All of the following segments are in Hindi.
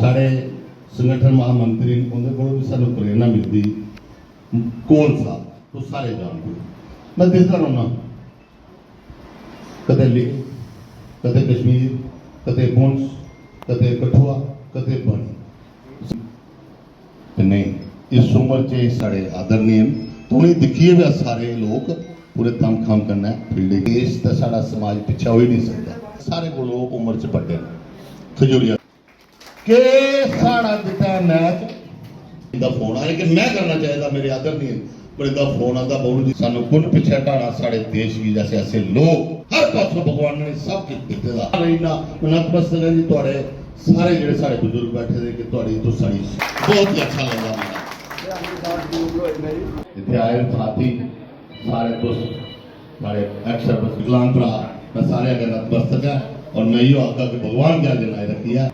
साढ़े संगठन महामंत्री उन्होंने को भी सानू प्रेरणा मिलती कोल साहब तो सारे जानते मैं देखता रहना कदे लेह कदे कश्मीर कदे पुंछ कदे कठुआ कदे बनी नहीं इस उम्र च साढ़े आदरणीय तो उन्हें दिखिए भी सारे लोग पूरे दम खाम करना फील्ड देश का साड़ा समाज पिछा हो ही नहीं सकता सारे को लोग उम्र च बड़े खजूरिया के साड़ा दिता मैच इनका फोन आया कि मैं करना चाहिए मेरे आदरणीय पर इनका फोन आता बहु जी सानू कुन पिछे हटाना साढ़े देश की जैसे ऐसे लोग हर पासों भगवान ने सब कुछ दिते दा ना नतमस्तक जी तुहाडे सारे जेडे साढ़े बुजुर्ग बैठे थे कि तुहाडी तो साड़ी बहुत ही अच्छा लगा इतने आए साथी सारे दोस्त सारे अक्षर बस विकलांग भरा मैं सारे अगर नतमस्तक है और मैं यो आका कि भगवान क्या जनाए रखी है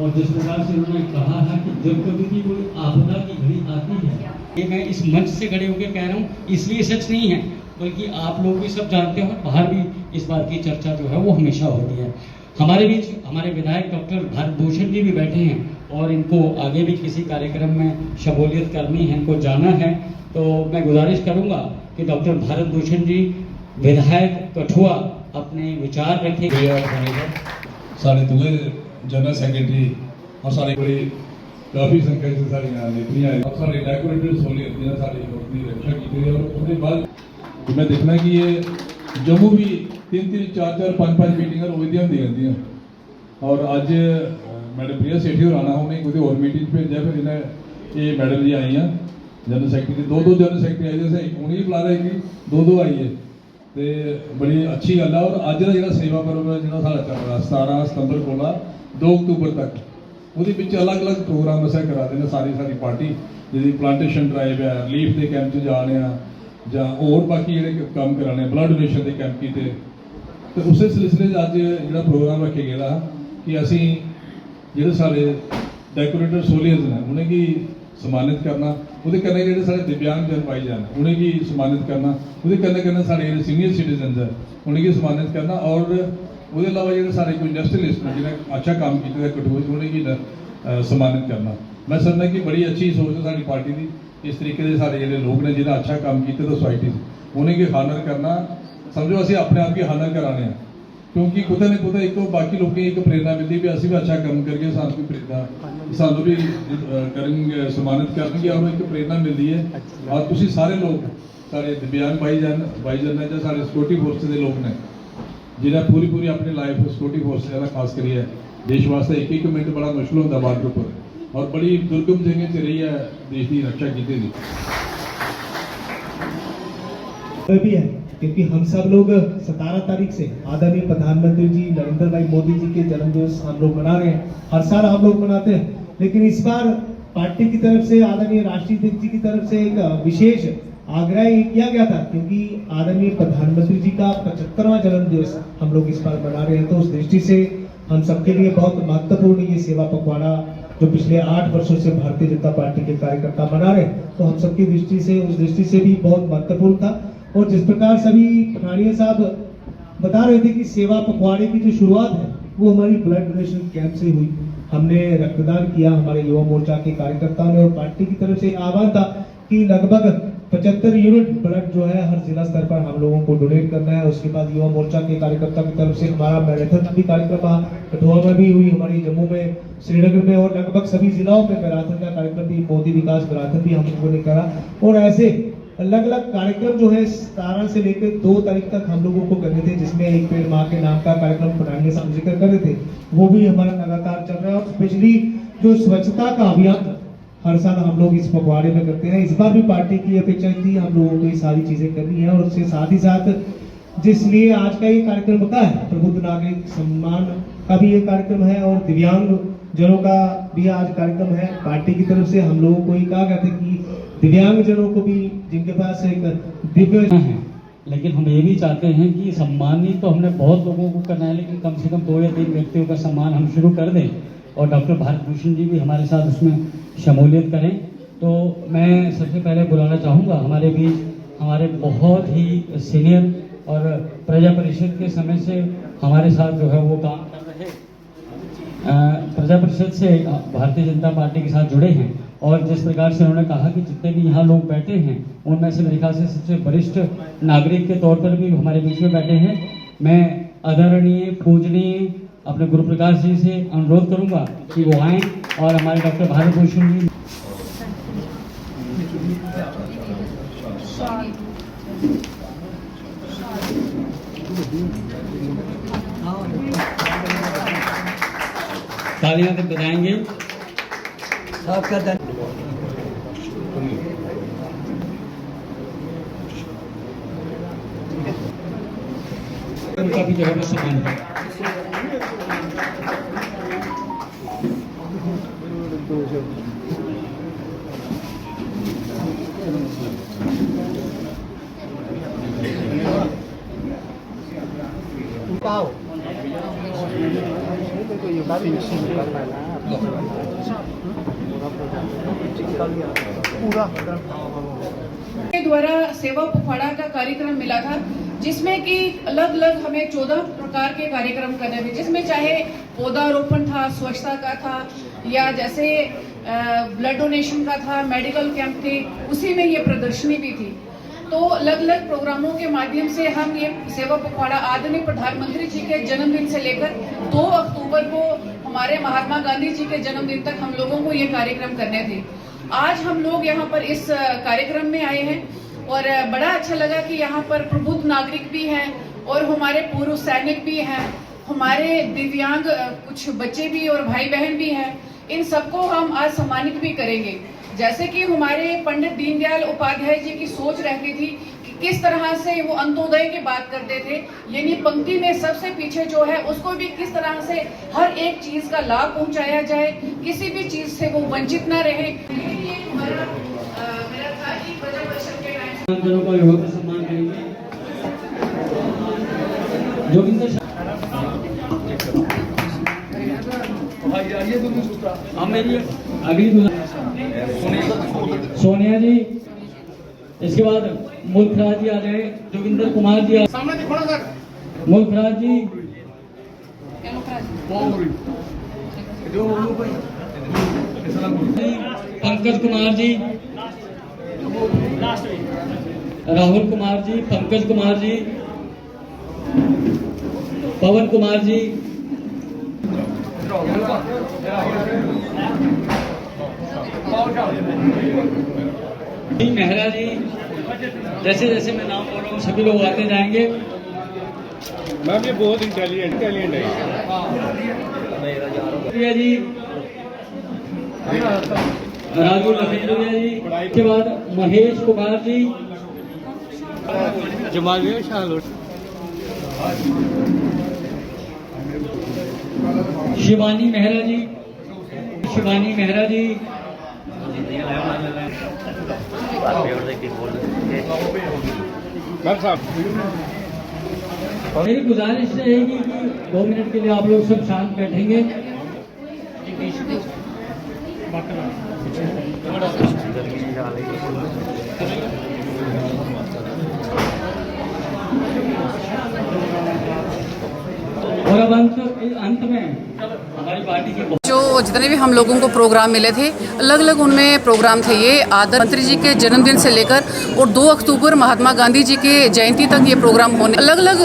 और जिस प्रकार से उन्होंने कहा है कि जब कभी भी कोई आपदा की घड़ी आती है, ये मैं इस मंच से खड़े होकर कह रहा हूँ इसलिए सच नहीं है बल्कि आप लोग भी सब जानते हो बाहर भी इस बात की चर्चा जो है वो हमेशा होती है। हमारे बीच हमारे विधायक डॉक्टर भारत भूषण जी भी बैठे हैं और इनको आगे भी किसी कार्यक्रम में शमूलियत करनी है, इनको जाना है, तो मैं गुजारिश करूंगा कि डॉक्टर भारत भूषण जी विधायक कठुआ अपने विचार रखेंगे। साढ़े दूसरे जनरल सेक्रेटरी और सारे बड़ी काफ़ी संख्या से सारी नेत्रियाँ और सारे डेकोरेटेड सहूलियत जिन्हें सारी अपनी रक्षा की गई और उसके बाद मैं देखना कि ये जम्मू भी 3-3, 4-4, 5-5 मीटिंग रोज़ दी रहती हैं और अज मैडम प्रिया सेठी और आना उन्हें कोई और मीटिंग भेजा फिर इन्हें ये मैडम जी आई हैं जनरल सेक्रेटरी दो जनरल सेक्रेटरी आई जैसे उन्हें भी बुला रहे कि दो आई है तो बड़ी अच्छी गल है। और अज का जो सेवा पर्व जो साढ़ा चल रहा 17 सितंबर को 2 अक्तूबर तक वो अलग अलग प्रोग्राम अस करा दें सारी पार्टी जी प्लांटेशन ड्राइव है रिलीफ के कैंप जाने ਜਾਂ और बाकी ਜਿਹੜੇ ਕੰਮ कराने ब्लड डोनेशन के कैंप किए तो उस सिलसिले अज जो प्रोग्राम रखे गया कि असी जो सारे डेकोरेटर सोलियर्स हैं उन्हें की सम्मानित करना वो कन्ने जो सारे दिव्यांग जन भाई जान उन्हें की सम्मानित करना वो कन्ने सारे सीनियर सिटीजन है उन्हें की सम्मानित करना और वो अलावा जो सारे कोई इंडस्ट्रियलिस्ट हैं जिन्हें अच्छा काम किया कठुए उन्हें की सम्मानित करना। मैं समझना कि बड़ी अच्छी सोच है साड़ी पार्टी की इस तरीके से सारे जो लोग ने जिन्हें अच्छा काम किया तो सोसाइटी उन्हें की हानर करना समझो असी अपने आप की हानर कराने क्योंकि कुछ न कुछ एक बाकी लोगों की एक प्रेरणा मिलती भी असी भी अच्छा काम करके सानू भी प्रेरणा सानू भी करेंगे सम्मानित करेंगे और एक प्रेरणा मिलती है। और तुम सारे लोग सारे दिव्यांग भाई जान ने जो सारे सिक्योरिटी फोर्स के लोग ने जिन्हें पूरी अपनी लाइफ सिक्योरिटी फोर्स खास करिए देश वास्ते एक मिनट बड़ा मुश्किल होता बार्डर पर और बड़ी दुर्गम जगह से रही है देश की रक्षा की थी भी है क्योंकि हम सब लोग 17 तारीख से आदरणीय प्रधानमंत्री जी नरेंद्र भाई मोदी जी के जन्मदिवस हम लोग मना रहे हैं। हर साल हम लोग मनाते हैं लेकिन इस बार पार्टी की तरफ से आदरणीय राष्ट्रीय अध्यक्ष जी की तरफ से एक विशेष आग्रह किया गया था क्योंकि आदरणीय प्रधानमंत्री जी का 75वां जन्मदिवस हम लोग इस बार मना रहे हैं तो उस दृष्टि से हम सबके लिए बहुत महत्वपूर्ण ये सेवा पखवाड़ा जो पिछले 8 वर्षों से भारतीय जनता पार्टी के कार्यकर्ता मना रहे तो हम सबकी दृष्टि से उस दृष्टि से भी बहुत महत्वपूर्ण था। और जिस प्रकार सभी पठानिया साहब बता रहे थे कि सेवा पखवाड़े की जो शुरुआत है वो हमारी ब्लड डोनेशन कैंप से हुई। हमने रक्तदान किया हमारे युवा मोर्चा के कार्यकर्ताओं ने और पार्टी की तरफ से आह्वान था कि लगभग 75 यूनिट ब्लड जो है हर जिला स्तर पर हम लोगों को डोनेट करना है। उसके बाद युवा मोर्चा के कार्यकर्ता की तरफ से हमारा मैराथन भी कार्यक्रम कठुआ में भी हुई हमारी जम्मू में श्रीनगर में और लगभग सभी जिलाओं में मैराथन का कार्यक्रम भी मोदी विकास मैराथन भी हम लोगों ने करा। और ऐसे अलग अलग कार्यक्रम जो है 17 से लेकर 2 तारीख तक हम लोगों को करने थे जिसमें एक पेड़ माँ के नाम का कार्यक्रम पठानिया साहब जिक्र कर रहे थे वो भी हमारा लगातार चल रहा है। और स्पेशली जो स्वच्छता का अभियान हर साल हम लोग इस पखवाड़े में करते हैं। इस बार भी पार्टी की अपेक्षा थी हम लोगों को ये सारी चीजें करनी है और उसके साथ ही साथ जिसलिए आज का ये कार्यक्रम होता है प्रबुद्ध नागरिक सम्मान का भी ये कार्यक्रम है और दिव्यांग जनों का भी आज कार्यक्रम है। पार्टी की तरफ से हम लोगों को ये कहा गया था कि दिव्यांग जनों को भी जिनके पास एक दिव्य है लेकिन हम ये भी चाहते हैं कि सम्मानित तो हमने बहुत लोगों को करना है लेकिन कम से कम 2 या 3 व्यक्तियों का सम्मान हम शुरू कर दें और डॉक्टर भारत भूषण जी भी हमारे साथ उसमें शमूलियत करें। तो मैं सबसे पहले बुलाना चाहूँगा हमारे बीच हमारे बहुत ही सीनियर और प्रजा परिषद के समय से हमारे साथ जो है वो काम कर रहे, प्रजा परिषद से भारतीय जनता पार्टी के साथ जुड़े हैं। और जिस प्रकार से उन्होंने कहा कि जितने भी यहाँ लोग बैठे हैं उनमें से मेरे ख्याल से सबसे वरिष्ठ नागरिक के तौर पर भी हमारे बीच में बैठे हैं। मैं आदरणीय पूजनीय अपने गुरु प्रकाश जी से अनुरोध करूंगा कि वो आएँ और हमारे डॉक्टर भारत भूषण जी तालियां तक बजाएंगे। उनका भी जो है वो सम्मान है। के द्वारा सेवा पखवाड़ा का कार्यक्रम मिला था, जिसमें कि अलग अलग हमें 14 प्रकार के कार्यक्रम करने थे, जिसमें चाहे पौधारोपण था, स्वच्छता का था, या जैसे ब्लड डोनेशन का था, मेडिकल कैंप थे, उसी में ये प्रदर्शनी भी थी। तो अलग अलग प्रोग्रामों के माध्यम से हम ये सेवा पखवाड़ा आदरणीय प्रधानमंत्री जी के जन्मदिन से लेकर 2 अक्टूबर को हमारे महात्मा गांधी जी के जन्मदिन तक हम लोगों को ये कार्यक्रम करने थे। आज हम लोग यहाँ पर इस कार्यक्रम में आए हैं और बड़ा अच्छा लगा कि यहाँ पर प्रबुद्ध नागरिक भी हैं और हमारे पूर्व सैनिक भी हैं, हमारे दिव्यांग कुछ बच्चे भी और भाई बहन भी हैं। इन सबको हम आज सम्मानित भी करेंगे। जैसे कि हमारे पंडित दीनदयाल उपाध्याय जी की सोच रहती थी कि किस तरह से वो अंत्योदय की बात करते थे, यानी पंक्ति में सबसे पीछे जो है उसको भी किस तरह से हर एक चीज का लाभ पहुंचाया जाए, किसी भी चीज से वो वंचित न रहे। मेरा था कि प्रजा परिषद के टाइम सम्मान करेंगे। जोगिंदर मेरी अगली सोनिया जी, इसके बाद मुल्खराज जी आ जाए, जोगिंदर कुमार जी मुल्खराज जी, पंकज कुमार जी, राहुल कुमार जी, पंकज कुमार जी, पवन कुमार जी, मेहरा जी। जैसे जैसे मैं नाम बोल रहा हूँ सभी लोग आते जाएंगे। मैम ये बहुत इंटेलिजेंट है। प्रिया जी, राजू लखनपुरिया जी, इसके बाद महेश कुमार जी, जमालिया शाह, शिवानी मेहरा जी, शिवानी मेहरा जी, मैम साहब मेरी गुजारिश रहेगी कि 2 मिनट के लिए आप लोग सब शांत बैठेंगे। और अब अंत में हमारी पार्टी के जो जितने भी हम लोगों को प्रोग्राम मिले थे, अलग अलग उनमें प्रोग्राम थे। ये आदरणीय मंत्री जी के जन्मदिन से लेकर और 2 अक्टूबर महात्मा गांधी जी के जयंती तक ये प्रोग्राम होने, अलग अलग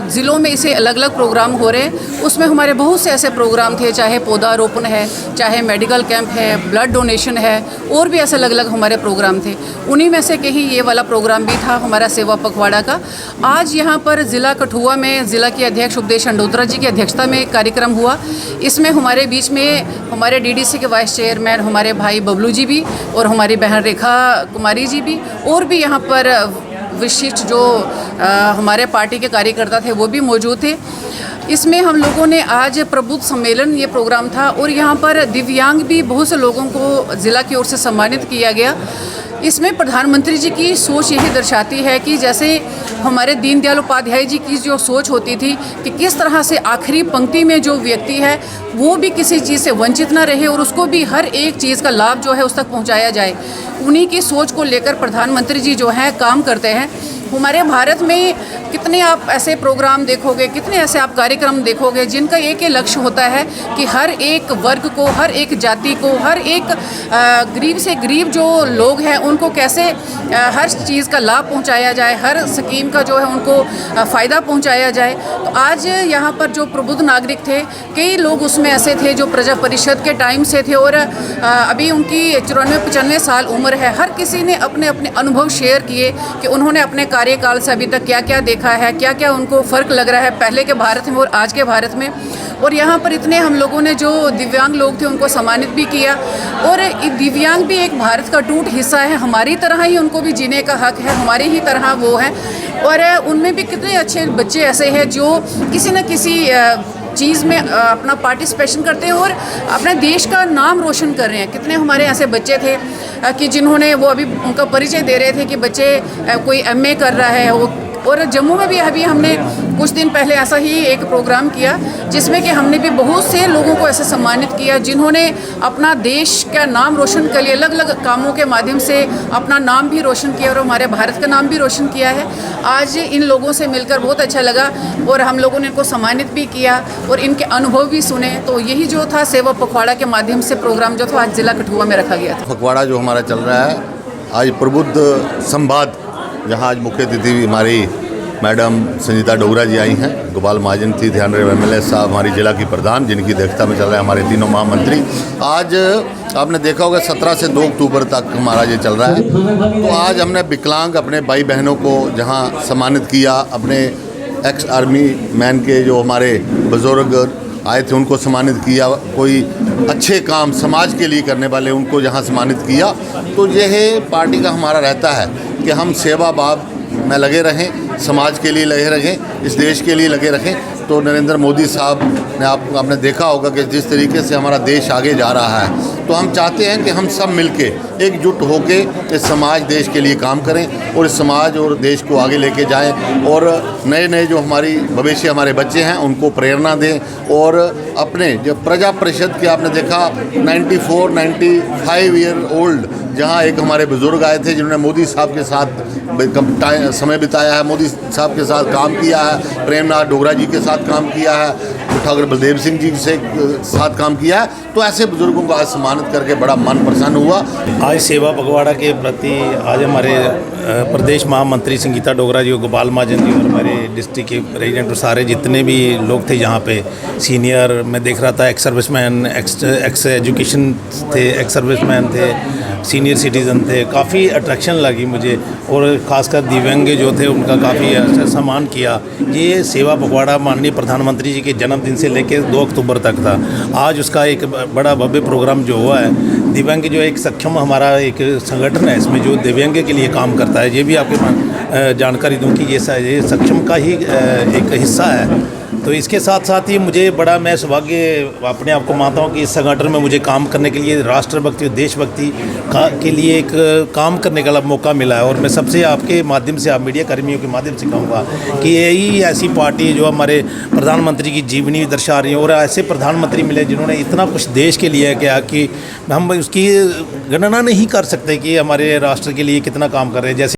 ज़िलों में इसे अलग अलग प्रोग्राम हो रहे हैं। उसमें हमारे बहुत से ऐसे प्रोग्राम थे, चाहे पौधारोपण है, चाहे मेडिकल कैंप है, ब्लड डोनेशन है, और भी ऐसे अलग अलग हमारे प्रोग्राम थे। उन्हीं में से कहीं ये वाला प्रोग्राम भी था हमारा सेवा पखवाड़ा का। आज यहाँ पर ज़िला कठुआ में ज़िला के अध्यक्ष उपदेश अंडोत्रा जी की अध्यक्षता में कार्यक्रम हुआ। इसमें हमारे बीच में हमारे डीडीसी के वाइस चेयरमैन हमारे भाई बबलू जी भी और हमारी बहन रेखा कुमारी जी भी, और भी यहाँ पर विशिष्ट जो हमारे पार्टी के कार्यकर्ता थे वो भी मौजूद थे। इसमें हम लोगों ने आज प्रबुद्ध सम्मेलन ये प्रोग्राम था और यहाँ पर दिव्यांग भी बहुत से लोगों को ज़िला की ओर से सम्मानित किया गया। इसमें प्रधानमंत्री जी की सोच यही दर्शाती है कि जैसे हमारे दीनदयाल उपाध्याय जी की जो सोच होती थी कि किस तरह से आखिरी पंक्ति में जो व्यक्ति है वो भी किसी चीज़ से वंचित ना रहे और उसको भी हर एक चीज़ का लाभ जो है उस तक पहुंचाया जाए, उन्हीं की सोच को लेकर प्रधानमंत्री जी जो है काम करते हैं। हमारे भारत में कितने आप ऐसे प्रोग्राम देखोगे, कितने ऐसे आप कार्यक्रम देखोगे जिनका एक ही लक्ष्य होता है कि हर एक वर्ग को, हर एक जाति को, हर एक गरीब से गरीब जो लोग हैं उनको कैसे हर चीज़ का लाभ पहुंचाया जाए, हर स्कीम का जो है उनको फ़ायदा पहुंचाया जाए। तो आज यहाँ पर जो प्रबुद्ध नागरिक थे, कई लोग उसमें ऐसे थे जो प्रजा परिषद के टाइम से थे और अभी उनकी 94-95 साल उम्र है। हर किसी ने अपने अपने अनुभव शेयर किए कि उन्होंने अपने कार्यकाल से अभी तक क्या क्या देखा है, क्या क्या उनको फ़र्क लग रहा है पहले के भारत में और आज के भारत में। और यहाँ पर इतने हम लोगों ने जो दिव्यांग लोग थे उनको सम्मानित भी किया, और दिव्यांग भी एक भारत का टूट हिस्सा है, हमारी तरह ही उनको भी जीने का हक है, हमारी ही तरह वो है। और उनमें भी कितने अच्छे बच्चे ऐसे हैं जो किसी न किसी चीज़ में अपना पार्टिसिपेशन करते हैं और अपने देश का नाम रोशन कर रहे हैं। कितने हमारे ऐसे बच्चे थे कि जिन्होंने वो अभी उनका परिचय दे रहे थे कि बच्चे कोई MA कर रहा है वो। और जम्मू में भी अभी हमने कुछ दिन पहले ऐसा ही एक प्रोग्राम किया जिसमें कि हमने भी बहुत से लोगों को ऐसे सम्मानित किया जिन्होंने अपना देश का नाम रोशन कर लिया, अलग अलग कामों के माध्यम से अपना नाम भी रोशन किया और हमारे भारत का नाम भी रोशन किया है। आज इन लोगों से मिलकर बहुत अच्छा लगा और हम लोगों ने इनको सम्मानित भी किया और इनके अनुभव भी सुने। तो यही जो था सेवा पखवाड़ा के माध्यम से प्रोग्राम जो था आज जिला कठुआ में रखा गया था। पखवाड़ा जो हमारा चल रहा है आज प्रबुद्ध संवाद, जहाँ आज मुख्य अतिथि हमारी मैडम संजीता डोगरा जी आई हैं, गोपाल महाजन थी, ध्यान रहे MLA साहब हमारी जिला की प्रधान, जिनकी अध्यक्षता में चल रहा है हमारे तीनों महामंत्री। आज आपने देखा होगा 17 से 2 अक्टूबर तक हमारा ये चल रहा है। तो आज हमने विकलांग अपने भाई बहनों को जहाँ सम्मानित किया, अपने एक्स आर्मी मैन के जो हमारे बुजुर्ग आए थे उनको सम्मानित किया, कोई अच्छे काम समाज के लिए करने वाले उनको जहाँ सम्मानित किया। तो यह पार्टी का हमारा रहता है कि हम सेवा भाव में लगे रहें, समाज के लिए लगे रहें, इस देश के लिए लगे रहें। तो नरेंद्र मोदी साहब ने आपने देखा होगा कि जिस तरीके से हमारा देश आगे जा रहा है, तो हम चाहते हैं कि हम सब मिलके एकजुट होके इस समाज देश के लिए काम करें और इस समाज और देश को आगे लेके जाएं और नए नए जो हमारी भविष्य हमारे बच्चे हैं उनको प्रेरणा दें। और अपने जो प्रजा परिषद के आपने देखा 94-95 ईयर ओल्ड जहाँ एक हमारे बुजुर्ग आए थे जिन्होंने मोदी साहब के साथ समय बिताया है, मोदी साहब के साथ काम किया है, प्रेमनाथ डोगरा जी के साथ काम किया है, ठाकुर बलदेव सिंह जी से साथ काम किया है। तो ऐसे बुजुर्गों को आज सम्मानित करके बड़ा मन प्रसन्न हुआ। आज सेवा पखवाड़ा के प्रति आज हमारे प्रदेश महामंत्री संगीता डोगरा जी, गोपाल महाजन जी और हमारे डिस्ट्रिक्ट के प्रेसिडेंट और सारे जितने भी लोग थे यहाँ पे सीनियर, मैं देख रहा था एक्स सर्विसमैन, एक्स एजुकेशन थे, एक्स सर्विसमैन थे, सीनियर सिटीज़न थे, काफ़ी अट्रैक्शन लगी मुझे। और ख़ासकर दिव्यांग जो थे उनका काफ़ी सम्मान किया। ये सेवा पखवाड़ा माननीय प्रधानमंत्री जी के जन्मदिन से लेकर 2 अक्टूबर तक था। आज उसका एक बड़ा भव्य प्रोग्राम जो हुआ है, दिव्यांग जो एक सक्षम हमारा एक संगठन है, इसमें जो दिव्यांग के लिए काम करता है, ये भी आपके जानकारी दूं कि ये सक्षम का ही एक हिस्सा है। तो इसके साथ साथ ही मुझे बड़ा मैं सौभाग्य अपने आप को मानता हूँ कि इस संगठन में मुझे काम करने के लिए राष्ट्रभक्ति और देशभक्ति के लिए एक काम करने का मौका मिला है। और मैं सबसे आपके माध्यम से, आप मीडिया कर्मियों के माध्यम से कहूँगा कि यही ऐसी पार्टी जो हमारे प्रधानमंत्री की जीवनी दर्शा रही है और ऐसे प्रधानमंत्री मिले जिन्होंने इतना कुछ देश के लिए किया कि हम उसकी गणना नहीं कर सकते कि हमारे राष्ट्र के लिए कितना काम कर रहे हैं। जैसे